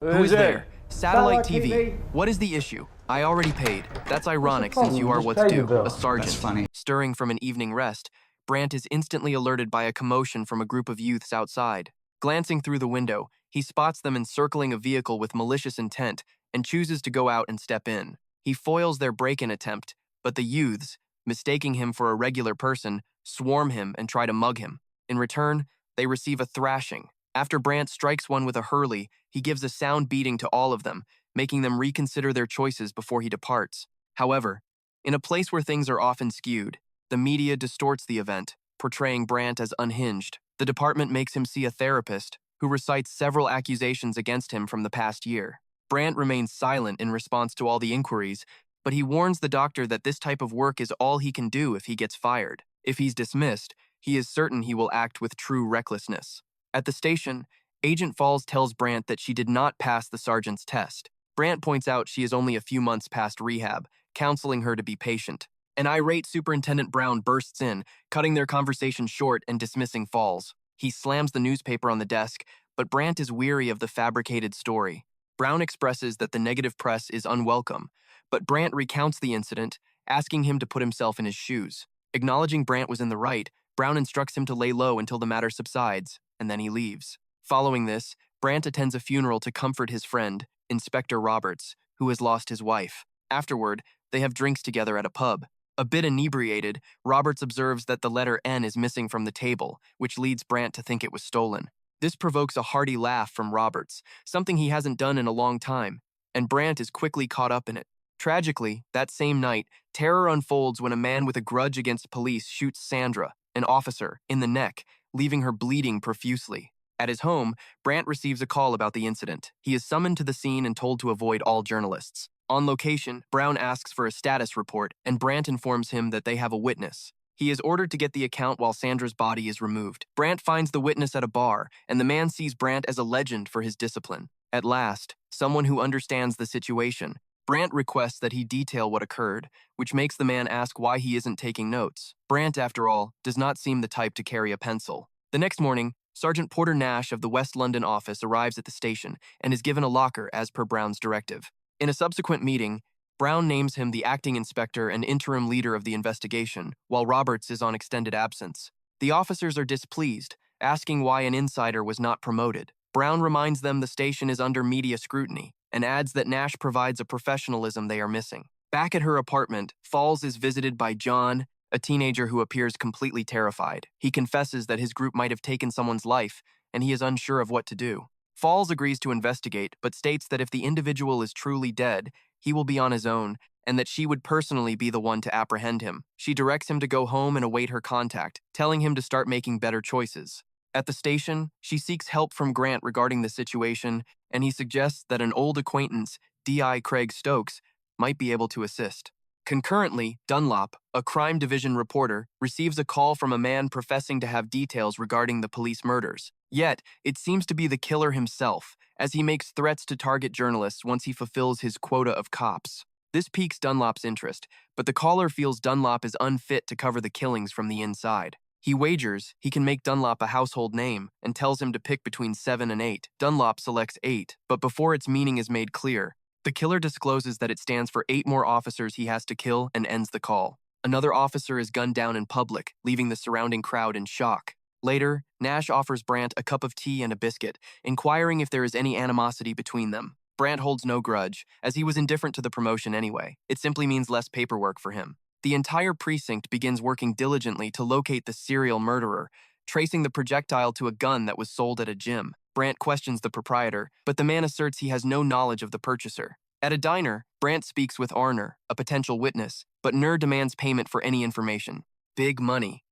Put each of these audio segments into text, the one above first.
Who is there? Satellite Satellite TV. TV. What is the issue? I already paid. That's ironic problem? since you You are just what's paid your due, bill. a sergeant. That's funny. Stirring from an evening rest, Brandt is instantly alerted by a commotion from a group of youths outside. Glancing through the window, he spots them encircling a vehicle with malicious intent and chooses to go out and step in. He foils their break-in attempt, but the youths, mistaking him for a regular person, swarm him and try to mug him. In return, they receive a thrashing. After Brandt strikes one with a hurley, he gives a sound beating to all of them, making them reconsider their choices before he departs. However, in a place where things are often skewed, the media distorts the event, portraying Brandt as unhinged. The department makes him see a therapist, who recites several accusations against him from the past year. Brandt remains silent in response to all the inquiries, but he warns the doctor that this type of work is all he can do if he gets fired. If he's dismissed, he is certain he will act with true recklessness. At the station, Agent Falls tells Brandt that she did not pass the sergeant's test. Brandt points out she is only a few months past rehab, counseling her to be patient. An irate Superintendent Brown bursts in, cutting their conversation short and dismissing Falls. He slams the newspaper on the desk, but Brandt is weary of the fabricated story. Brown expresses that the negative press is unwelcome, but Brandt recounts the incident, asking him to put himself in his shoes. Acknowledging Brandt was in the right, Brown instructs him to lay low until the matter subsides, and then he leaves. Following this, Brandt attends a funeral to comfort his friend, Inspector Roberts, who has lost his wife. Afterward, they have drinks together at a pub. A bit inebriated, Roberts observes that the letter N is missing from the table, which leads Brandt to think it was stolen. This provokes a hearty laugh from Roberts, something he hasn't done in a long time, and Brandt is quickly caught up in it. Tragically, that same night, terror unfolds when a man with a grudge against police shoots Sandra, an officer, in the neck, leaving her bleeding profusely. At his home, Brandt receives a call about the incident. He is summoned to the scene and told to avoid all journalists. On location, Brown asks for a status report, and Brandt informs him that they have a witness. He is ordered to get the account while Sandra's body is removed. Brandt finds the witness at a bar, and the man sees Brandt as a legend for his discipline. At last, someone who understands the situation. Brandt requests that he detail what occurred, which makes the man ask why he isn't taking notes. Brandt, after all, does not seem the type to carry a pencil. The next morning, Sergeant Porter Nash of the West London office arrives at the station and is given a locker as per Brown's directive. In a subsequent meeting, Brown names him the acting inspector and interim leader of the investigation, while Roberts is on extended absence. The officers are displeased, asking why an insider was not promoted. Brown reminds them the station is under media scrutiny, and adds that Nash provides a professionalism they are missing. Back at her apartment, Falls is visited by John, a teenager who appears completely terrified. He confesses that his group might have taken someone's life, and he is unsure of what to do. Falls agrees to investigate, but states that if the individual is truly dead, he will be on his own, and that she would personally be the one to apprehend him. She directs him to go home and await her contact, telling him to start making better choices. At the station, she seeks help from Grant regarding the situation, and he suggests that an old acquaintance, D.I. Craig Stokes, might be able to assist. Concurrently, Dunlop, a crime division reporter, receives a call from a man professing to have details regarding the police murders. Yet, it seems to be the killer himself, as he makes threats to target journalists once he fulfills his quota of cops. This piques Dunlop's interest, but the caller feels Dunlop is unfit to cover the killings from the inside. He wagers he can make Dunlop a household name and tells him to pick between 7 and 8. Dunlop selects 8, but before its meaning is made clear, the killer discloses that it stands for 8 more officers he has to kill and ends the call. Another officer is gunned down in public, leaving the surrounding crowd in shock. Later, Nash offers Brandt a cup of tea and a biscuit, inquiring if there is any animosity between them. Brandt holds no grudge, as he was indifferent to the promotion anyway. It simply means less paperwork for him. The entire precinct begins working diligently to locate the serial murderer, tracing the projectile to a gun that was sold at a gym. Brandt questions the proprietor, but the man asserts he has no knowledge of the purchaser. At a diner, Brandt speaks with Arner, a potential witness, but Nur demands payment for any information. Big money.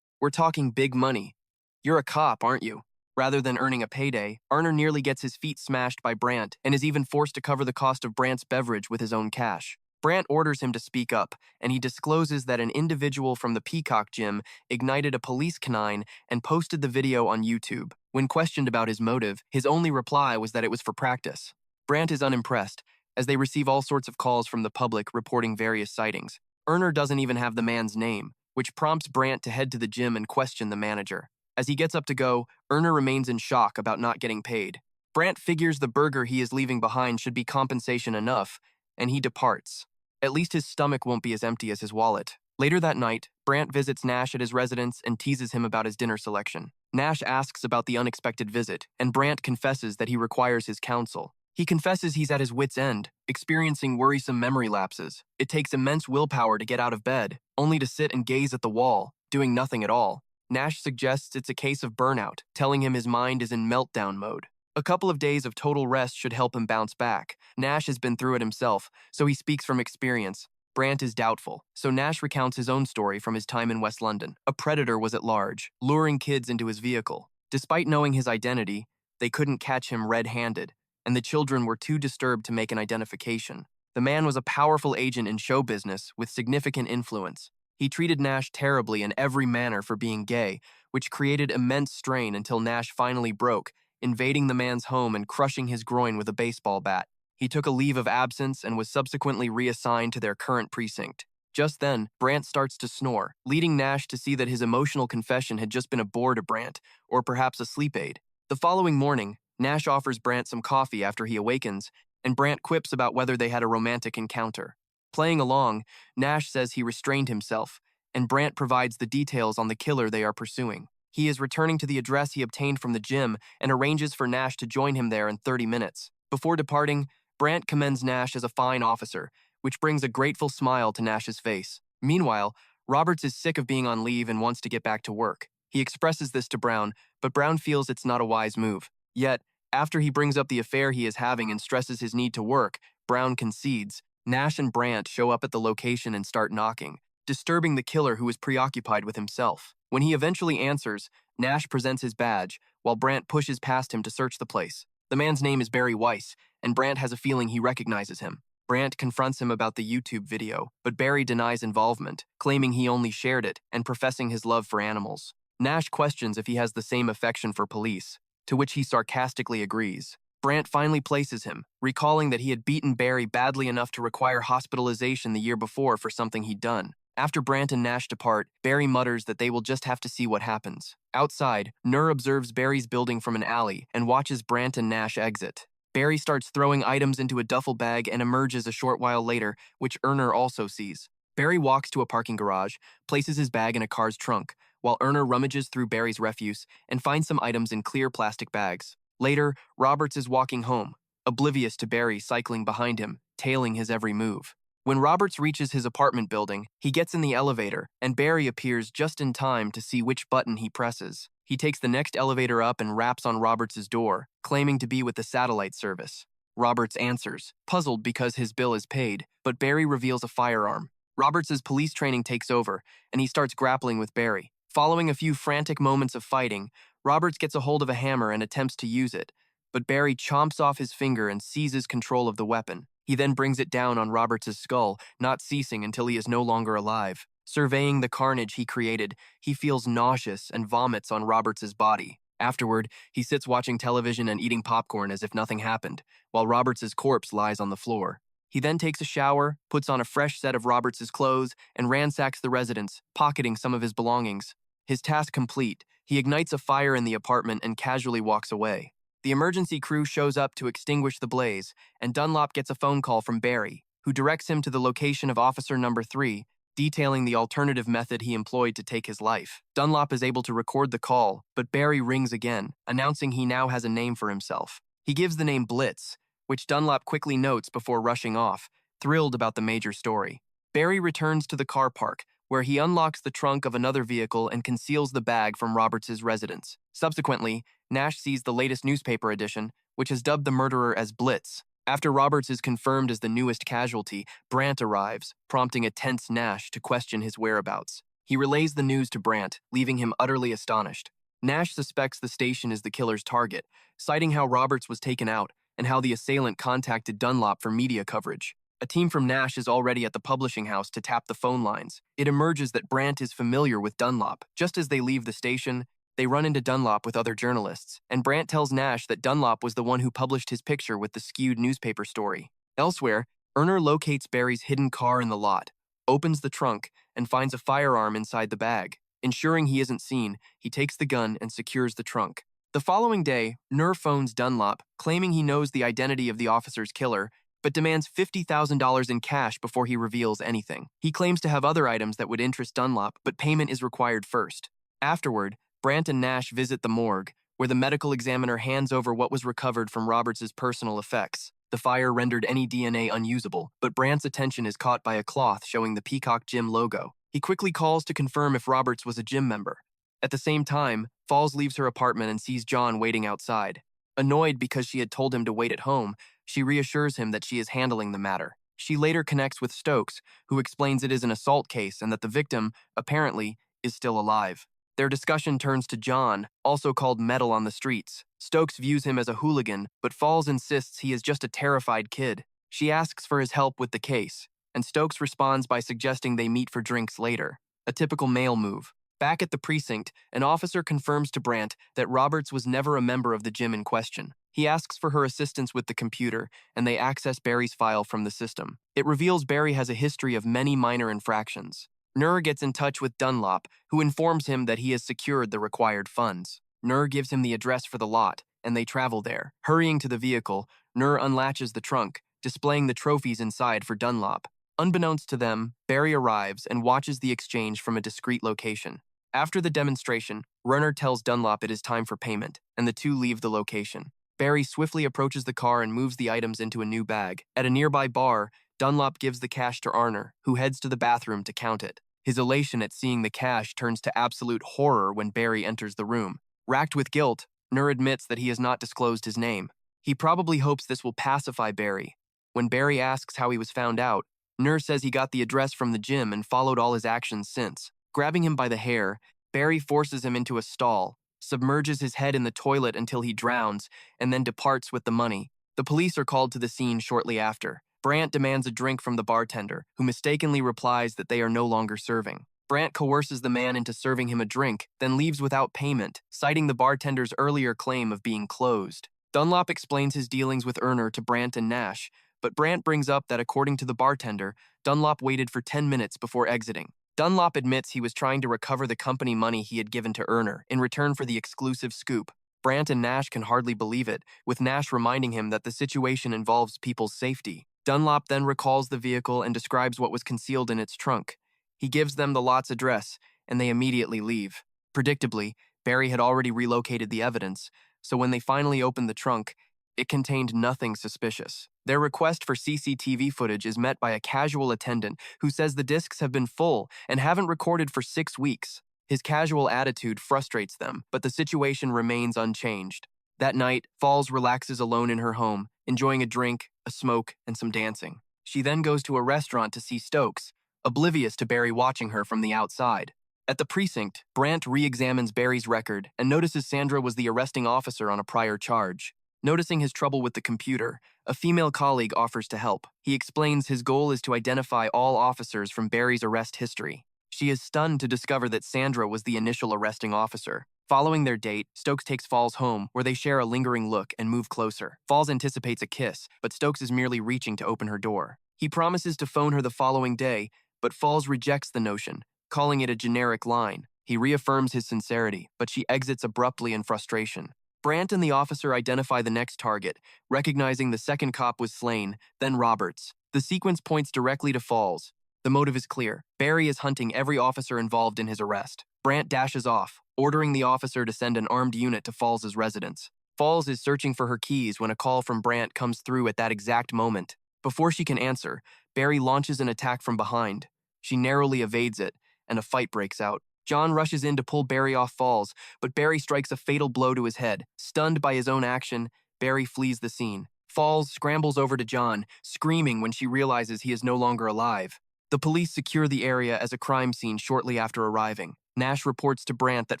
We're talking big money. You're a cop, aren't you? Rather than earning a payday, Arner nearly gets his feet smashed by Brandt and is even forced to cover the cost of Brandt's beverage with his own cash. Brandt orders him to speak up, and he discloses that an individual from the Peacock Gym ignited a police canine and posted the video on YouTube. When questioned about his motive, his only reply was that it was for practice. Brandt is unimpressed, as they receive all sorts of calls from the public reporting various sightings. Erner doesn't even have the man's name, which prompts Brandt to head to the gym and question the manager. As he gets up to go, Erner remains in shock about not getting paid. Brandt figures the burger he is leaving behind should be compensation enough, and he departs. At least his stomach won't be as empty as his wallet. Later that night, Brandt visits Nash at his residence and teases him about his dinner selection. Nash asks about the unexpected visit, and Brandt confesses that he requires his counsel. He confesses he's at his wit's end, experiencing worrisome memory lapses. It takes immense willpower to get out of bed, only to sit and gaze at the wall, doing nothing at all. Nash suggests it's a case of burnout, telling him his mind is in meltdown mode. A couple of days of total rest should help him bounce back. Nash has been through it himself, so he speaks from experience. Brandt is doubtful, so Nash recounts his own story from his time in West London. A predator was at large, luring kids into his vehicle. Despite knowing his identity, they couldn't catch him red-handed, and the children were too disturbed to make an identification. The man was a powerful agent in show business with significant influence. He treated Nash terribly in every manner for being gay, which created immense strain until Nash finally broke, invading the man's home and crushing his groin with a baseball bat. He took a leave of absence and was subsequently reassigned to their current precinct. Just then, Brandt starts to snore, leading Nash to see that his emotional confession had just been a bore to Brandt, or perhaps a sleep aid. The following morning, Nash offers Brandt some coffee after he awakens, and Brandt quips about whether they had a romantic encounter. Playing along, Nash says he restrained himself, and Brandt provides the details on the killer they are pursuing. He is returning to the address he obtained from the gym and arranges for Nash to join him there in 30 minutes. Before departing, Brandt commends Nash as a fine officer, which brings a grateful smile to Nash's face. Meanwhile, Roberts is sick of being on leave and wants to get back to work. He expresses this to Brown, but Brown feels it's not a wise move. Yet, after he brings up the affair he is having and stresses his need to work, Brown concedes. Nash and Brandt show up at the location and start knocking, disturbing the killer who is preoccupied with himself. When he eventually answers, Nash presents his badge, while Brandt pushes past him to search the place. The man's name is Barry Weiss, and Brandt has a feeling he recognizes him. Brandt confronts him about the YouTube video, but Barry denies involvement, claiming he only shared it and professing his love for animals. Nash questions if he has the same affection for police, to which he sarcastically agrees. Brandt finally places him, recalling that he had beaten Barry badly enough to require hospitalization the year before for something he'd done. After Brandt and Nash depart, Barry mutters that they will just have to see what happens. Outside, Nur observes Barry's building from an alley and watches Brandt and Nash exit. Barry starts throwing items into a duffel bag and emerges a short while later, which Erner also sees. Barry walks to a parking garage, places his bag in a car's trunk, while Erner rummages through Barry's refuse and finds some items in clear plastic bags. Later, Roberts is walking home, oblivious to Barry cycling behind him, tailing his every move. When Roberts reaches his apartment building, he gets in the elevator, and Barry appears just in time to see which button he presses. He takes the next elevator up and raps on Roberts' door, claiming to be with the satellite service. Roberts answers, puzzled because his bill is paid, but Barry reveals a firearm. Roberts' police training takes over, and he starts grappling with Barry. Following a few frantic moments of fighting, Roberts gets a hold of a hammer and attempts to use it, but Barry chomps off his finger and seizes control of the weapon. He then brings it down on Roberts' skull, not ceasing until he is no longer alive. Surveying the carnage he created, he feels nauseous and vomits on Roberts' body. Afterward, he sits watching television and eating popcorn as if nothing happened, while Roberts' corpse lies on the floor. He then takes a shower, puts on a fresh set of Roberts' clothes, and ransacks the residence, pocketing some of his belongings. His task complete, he ignites a fire in the apartment and casually walks away. The emergency crew shows up to extinguish the blaze, and Dunlop gets a phone call from Barry, who directs him to the location of Officer Number 3, detailing the alternative method he employed to take his life. Dunlop is able to record the call, but Barry rings again, announcing he now has a name for himself. He gives the name Blitz, which Dunlop quickly notes before rushing off, thrilled about the major story. Barry returns to the car park, where he unlocks the trunk of another vehicle and conceals the bag from Roberts' residence. Subsequently, Nash sees the latest newspaper edition, which has dubbed the murderer as Blitz. After Roberts is confirmed as the newest casualty, Brandt arrives, prompting a tense Nash to question his whereabouts. He relays the news to Brandt, leaving him utterly astonished. Nash suspects the station is the killer's target, citing how Roberts was taken out and how the assailant contacted Dunlop for media coverage. A team from Nash is already at the publishing house to tap the phone lines. It emerges that Brandt is familiar with Dunlop. Just as they leave the station, they run into Dunlop with other journalists, and Brandt tells Nash that Dunlop was the one who published his picture with the skewed newspaper story. Elsewhere, Erner locates Barry's hidden car in the lot, opens the trunk, and finds a firearm inside the bag. Ensuring he isn't seen, he takes the gun and secures the trunk. The following day, Nur phones Dunlop, claiming he knows the identity of the officer's killer, but demands $50,000 in cash before he reveals anything. He claims to have other items that would interest Dunlop, but payment is required first. Afterward, Brandt and Nash visit the morgue, where the medical examiner hands over what was recovered from Roberts' personal effects. The fire rendered any DNA unusable, but Brandt's attention is caught by a cloth showing the Peacock Gym logo. He quickly calls to confirm if Roberts was a gym member. At the same time, Falls leaves her apartment and sees John waiting outside. Annoyed because she had told him to wait at home, she reassures him that she is handling the matter. She later connects with Stokes, who explains it is an assault case and that the victim, apparently, is still alive. Their discussion turns to John, also called Metal on the streets. Stokes views him as a hooligan, but Falls insists he is just a terrified kid. She asks for his help with the case, and Stokes responds by suggesting they meet for drinks later. A typical male move. Back at the precinct, an officer confirms to Brandt that Roberts was never a member of the gym in question. He asks for her assistance with the computer, and they access Barry's file from the system. It reveals Barry has a history of many minor infractions. Nur gets in touch with Dunlop, who informs him that he has secured the required funds. Nur gives him the address for the lot, and they travel there. Hurrying to the vehicle, Nur unlatches the trunk, displaying the trophies inside for Dunlop. Unbeknownst to them, Barry arrives and watches the exchange from a discreet location. After the demonstration, Runner tells Dunlop it is time for payment, and the two leave the location. Barry swiftly approaches the car and moves the items into a new bag. At a nearby bar, Dunlop gives the cash to Arner, who heads to the bathroom to count it. His elation at seeing the cash turns to absolute horror when Barry enters the room. Racked with guilt, Nur admits that he has not disclosed his name. He probably hopes this will pacify Barry. When Barry asks how he was found out, Nur says he got the address from the gym and followed all his actions since. Grabbing him by the hair, Barry forces him into a stall, submerges his head in the toilet until he drowns, and then departs with the money. The police are called to the scene shortly after. Brandt demands a drink from the bartender, who mistakenly replies that they are no longer serving. Brandt coerces the man into serving him a drink, then leaves without payment, citing the bartender's earlier claim of being closed. Dunlop explains his dealings with Erner to Brandt and Nash, but Brandt brings up that according to the bartender, Dunlop waited for 10 minutes before exiting. Dunlop admits he was trying to recover the company money he had given to Erner in return for the exclusive scoop. Brandt and Nash can hardly believe it, with Nash reminding him that the situation involves people's safety. Dunlop then recalls the vehicle and describes what was concealed in its trunk. He gives them the lot's address, and they immediately leave. Predictably, Barry had already relocated the evidence, so when they finally opened the trunk, it contained nothing suspicious. Their request for CCTV footage is met by a casual attendant who says the discs have been full and haven't recorded for 6 weeks. His casual attitude frustrates them, but the situation remains unchanged. That night, Falls relaxes alone in her home, enjoying a drink, a smoke, and some dancing. She then goes to a restaurant to see Stokes, oblivious to Barry watching her from the outside. At the precinct, Brandt re-examines Barry's record and notices Sandra was the arresting officer on a prior charge. Noticing his trouble with the computer, a female colleague offers to help. He explains his goal is to identify all officers from Barry's arrest history. She is stunned to discover that Sandra was the initial arresting officer. Following their date, Stokes takes Falls home, where they share a lingering look and move closer. Falls anticipates a kiss, but Stokes is merely reaching to open her door. He promises to phone her the following day, but Falls rejects the notion, calling it a generic line. He reaffirms his sincerity, but she exits abruptly in frustration. Brandt and the officer identify the next target, recognizing the second cop was slain, then Roberts. The sequence points directly to Falls. The motive is clear. Barry is hunting every officer involved in his arrest. Brandt dashes off, ordering the officer to send an armed unit to Falls' residence. Falls is searching for her keys when a call from Brandt comes through at that exact moment. Before she can answer, Barry launches an attack from behind. She narrowly evades it, and a fight breaks out. John rushes in to pull Barry off Falls, but Barry strikes a fatal blow to his head. Stunned by his own action, Barry flees the scene. Falls scrambles over to John, screaming when she realizes he is no longer alive. The police secure the area as a crime scene shortly after arriving. Nash reports to Brandt that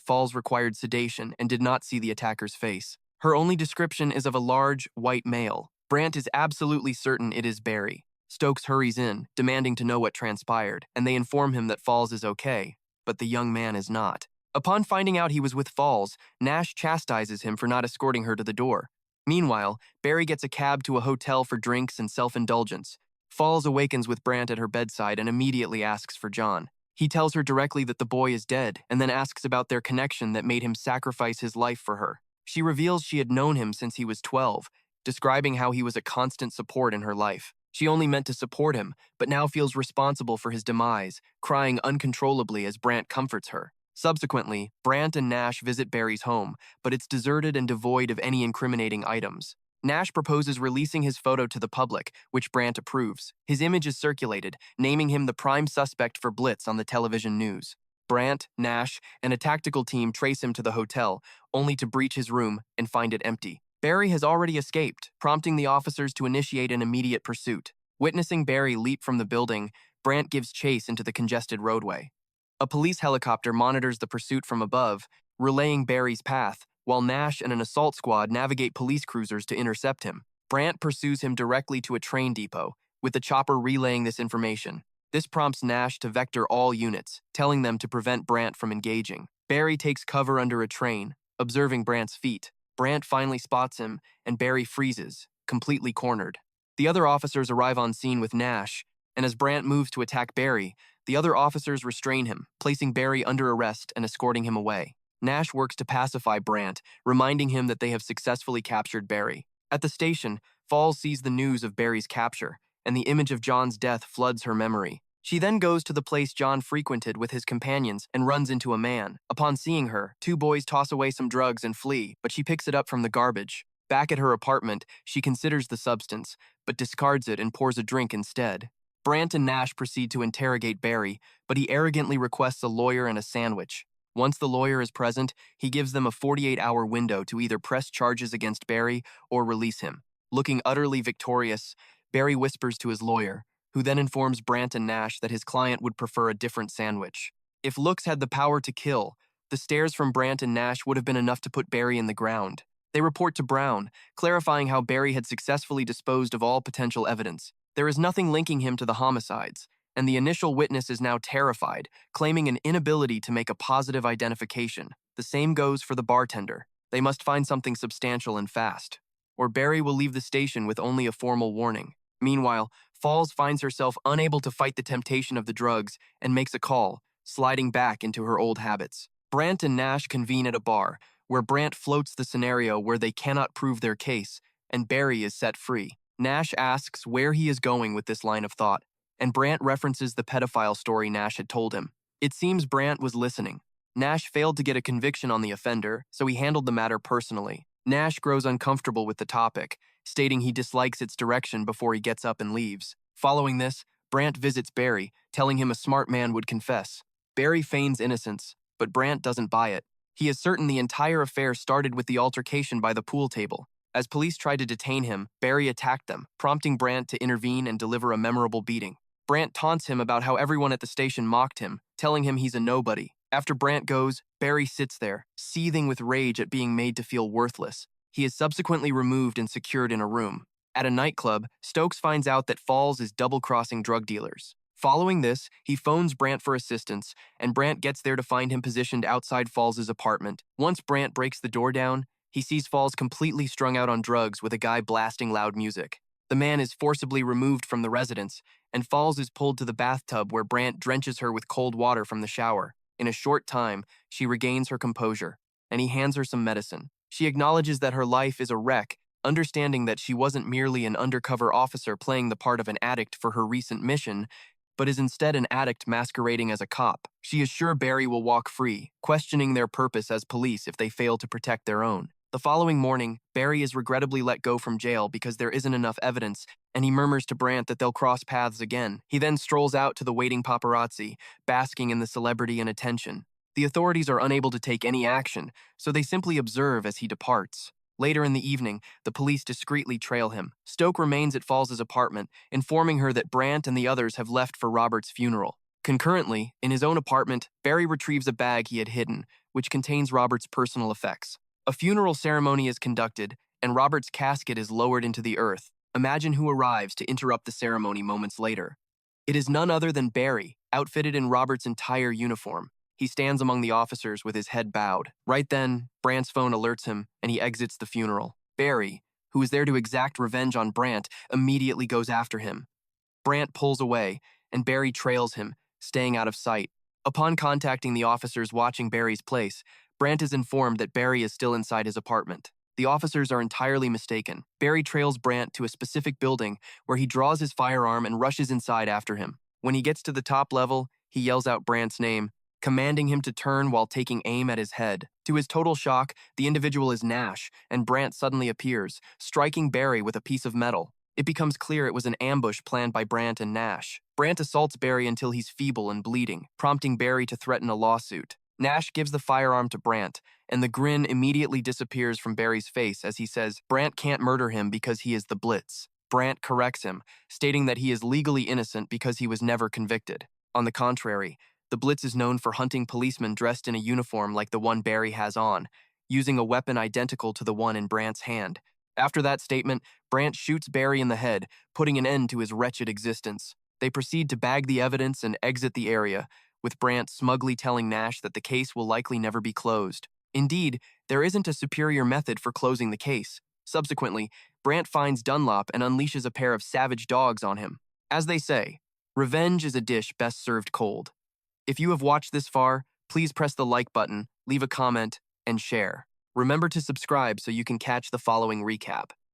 Falls required sedation and did not see the attacker's face. Her only description is of a large, white male. Brandt is absolutely certain it is Barry. Stokes hurries in, demanding to know what transpired, and they inform him that Falls is okay, but the young man is not. Upon finding out he was with Falls, Nash chastises him for not escorting her to the door. Meanwhile, Barry gets a cab to a hotel for drinks and self-indulgence. Falls awakens with Brandt at her bedside and immediately asks for John. He tells her directly that the boy is dead and then asks about their connection that made him sacrifice his life for her. She reveals she had known him since he was 12, describing how he was a constant support in her life. She only meant to support him, but now feels responsible for his demise, crying uncontrollably as Brandt comforts her. Subsequently, Brandt and Nash visit Barry's home, but it's deserted and devoid of any incriminating items. Nash proposes releasing his photo to the public, which Brandt approves. His image is circulated, naming him the prime suspect for Blitz on the television news. Brandt, Nash, and a tactical team trace him to the hotel, only to breach his room and find it empty. Barry has already escaped, prompting the officers to initiate an immediate pursuit. Witnessing Barry leap from the building, Brandt gives chase into the congested roadway. A police helicopter monitors the pursuit from above, relaying Barry's path, while Nash and an assault squad navigate police cruisers to intercept him. Brandt pursues him directly to a train depot, with the chopper relaying this information. This prompts Nash to vector all units, telling them to prevent Brandt from engaging. Barry takes cover under a train, observing Brandt's feet. Brandt finally spots him, and Barry freezes, completely cornered. The other officers arrive on scene with Nash, and as Brandt moves to attack Barry, the other officers restrain him, placing Barry under arrest and escorting him away. Nash works to pacify Brandt, reminding him that they have successfully captured Barry. At the station, Falls sees the news of Barry's capture, and the image of John's death floods her memory. She then goes to the place John frequented with his companions and runs into a man. Upon seeing her, two boys toss away some drugs and flee, but she picks it up from the garbage. Back at her apartment, she considers the substance, but discards it and pours a drink instead. Brandt and Nash proceed to interrogate Barry, but he arrogantly requests a lawyer and a sandwich. Once the lawyer is present, he gives them a 48-hour window to either press charges against Barry or release him. Looking utterly victorious, Barry whispers to his lawyer, who then informs Brandt and Nash that his client would prefer a different sandwich. If looks had the power to kill, the stares from Brandt and Nash would have been enough to put Barry in the ground. They report to Brown, clarifying how Barry had successfully disposed of all potential evidence. There is nothing linking him to the homicides, and the initial witness is now terrified, claiming an inability to make a positive identification. The same goes for the bartender. They must find something substantial and fast, or Barry will leave the station with only a formal warning. Meanwhile, Falls finds herself unable to fight the temptation of the drugs and makes a call, sliding back into her old habits. Brandt and Nash convene at a bar, where Brandt floats the scenario where they cannot prove their case, and Barry is set free. Nash asks where he is going with this line of thought, and Brandt references the pedophile story Nash had told him. It seems Brandt was listening. Nash failed to get a conviction on the offender, so he handled the matter personally. Nash grows uncomfortable with the topic, stating he dislikes its direction before he gets up and leaves. Following this, Brandt visits Barry, telling him a smart man would confess. Barry feigns innocence, but Brandt doesn't buy it. He is certain the entire affair started with the altercation by the pool table. As police tried to detain him, Barry attacked them, prompting Brandt to intervene and deliver a memorable beating. Brandt taunts him about how everyone at the station mocked him, telling him he's a nobody. After Brandt goes, Barry sits there, seething with rage at being made to feel worthless. He is subsequently removed and secured in a room. At a nightclub, Stokes finds out that Falls is double-crossing drug dealers. Following this, he phones Brandt for assistance, and Brandt gets there to find him positioned outside Falls' apartment. Once Brandt breaks the door down, he sees Falls completely strung out on drugs with a guy blasting loud music. The man is forcibly removed from the residence, and Falls is pulled to the bathtub where Brandt drenches her with cold water from the shower. In a short time, she regains her composure, and he hands her some medicine. She acknowledges that her life is a wreck, understanding that she wasn't merely an undercover officer playing the part of an addict for her recent mission, but is instead an addict masquerading as a cop. She is sure Barry will walk free, questioning their purpose as police if they fail to protect their own. The following morning, Barry is regrettably let go from jail because there isn't enough evidence, and he murmurs to Brandt that they'll cross paths again. He then strolls out to the waiting paparazzi, basking in the celebrity and attention. The authorities are unable to take any action, so they simply observe as he departs. Later in the evening, the police discreetly trail him. Stoke remains at Falls' apartment, informing her that Brandt and the others have left for Robert's funeral. Concurrently, in his own apartment, Barry retrieves a bag he had hidden, which contains Robert's personal effects. A funeral ceremony is conducted, and Robert's casket is lowered into the earth. Imagine who arrives to interrupt the ceremony moments later. It is none other than Barry, outfitted in Robert's entire uniform. He stands among the officers with his head bowed. Right then, Brandt's phone alerts him, and he exits the funeral. Barry, who is there to exact revenge on Brandt, immediately goes after him. Brandt pulls away, and Barry trails him, staying out of sight. Upon contacting the officers watching Barry's place, Brandt is informed that Barry is still inside his apartment. The officers are entirely mistaken. Barry trails Brandt to a specific building where he draws his firearm and rushes inside after him. When he gets to the top level, he yells out Brandt's name, commanding him to turn while taking aim at his head. To his total shock, the individual is Nash, and Brandt suddenly appears, striking Barry with a piece of metal. It becomes clear it was an ambush planned by Brandt and Nash. Brandt assaults Barry until he's feeble and bleeding, prompting Barry to threaten a lawsuit. Nash gives the firearm to Brandt, and the grin immediately disappears from Barry's face as he says Brandt can't murder him because he is the Blitz. Brandt corrects him, stating that he is legally innocent because he was never convicted. On the contrary, the Blitz is known for hunting policemen dressed in a uniform like the one Barry has on, using a weapon identical to the one in Brandt's hand. After that statement, Brandt shoots Barry in the head, putting an end to his wretched existence. They proceed to bag the evidence and exit the area, with Brandt smugly telling Nash that the case will likely never be closed. Indeed, there isn't a superior method for closing the case. Subsequently, Brandt finds Dunlop and unleashes a pair of savage dogs on him. As they say, revenge is a dish best served cold. If you have watched this far, please press the like button, leave a comment, and share. Remember to subscribe so you can catch the following recap.